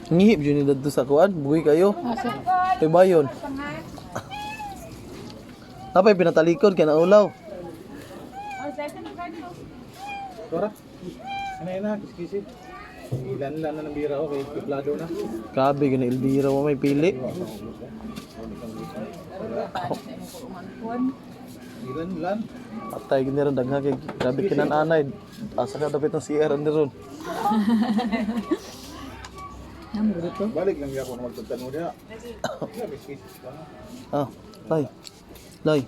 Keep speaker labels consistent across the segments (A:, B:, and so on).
A: Ngihip yun nila doon sa kuan. Buhay kayo.
B: Asa?
A: Kaya ba yun? Apay pinatalikod kaya naulaw.
C: Tora. Ano yun na, kiskisi. Ilan na ng bira ko, kay kiplado na.
A: Grabe, gana Elvira mo may pili.
C: Ilan.
A: Patay gini ron daghan kay grabe kinananay. Asa ka dapat ng CR ni ron.
C: Balik lang ako na magtagtan mo diya. Kiskisi.
A: Ah, lay. Lay.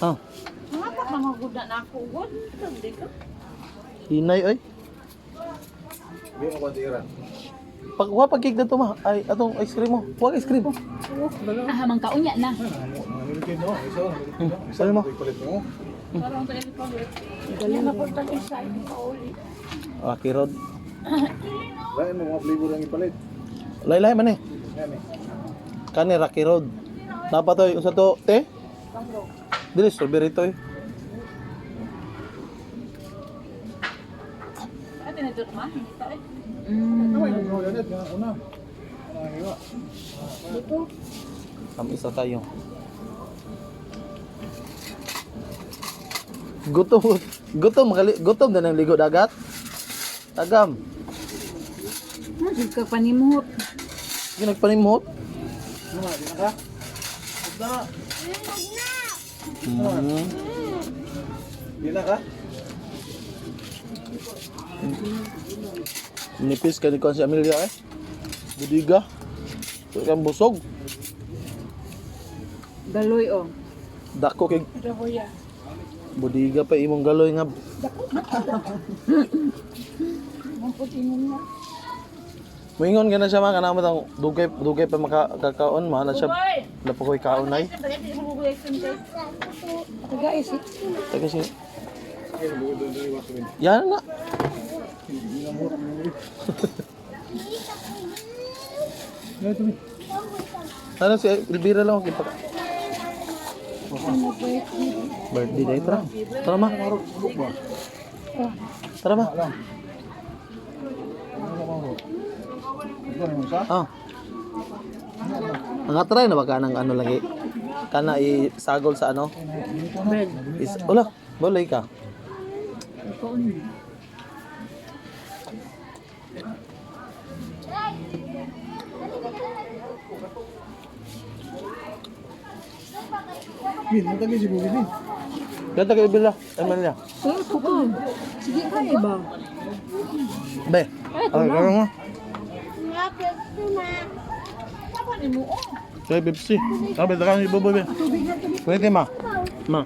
A: Ah,
B: Ngapa mga guda na ako ugod? Hindi ka.
A: hinay ay.
C: Hindi mo konsiran.
A: Pag cake na to ma. Ay, atong ice cream mo. Huwag ice cream.
B: Ah, mang kaunya na.
C: Namilikin no, isa.
A: Sabi mo.
C: Ipalit mo.
B: Parang tayo pa ulit. Galing na po tayo isa, hindi pa uli.
A: Ah, kirod.
C: Lain mo mga flavor ang ipalit.
A: Lay man eh.
C: Yan eh.
A: Kani Rocky Road. Napa to, usa to, te? Dili strawberry to eh.
B: Ate na dito ma, hindi pa eh.
C: Ano yung mga ganit? Yan ang una. Ano ang hiwa?
B: Dito.
A: Isa tayo. Gutom na ng ligo dagat. Tagam.
B: Hindi ka panimot.
A: Sige nagpanimot.
C: Ano nga, di na ka? Basta. Di na ka?
A: Nipis ka ni Kuan si Amelia eh. Budiga. Kaya kang busog.
B: Galoy oh.
A: Dako kay
B: Raboya.
A: budiga pa imong galoy nga.
B: Mamputin mo na.
A: Moingon gana siya mga kanamot ang dugay pa makakaon mahal na siya. Wala pa ko'y kaon ay.
B: Guys,
A: Taga si. Yan na. Ano si Elvira lang okay pa. Birthday day tara. Tara ma. Tara ma. Ah. Ang try na ba ka ng ano lagi? Kana isagol sa ano? Wala, bolay ka.
C: Bin, matagi si Bugi Bin.
A: Ganda kay Bella, Emilia.
B: ito ko. Sige ka ba?
A: Be. Ay, garo nga.
B: Apa ni mo?
A: Kay Pepsi. Sabi dakan iboboy be. Pwede ma. Ma.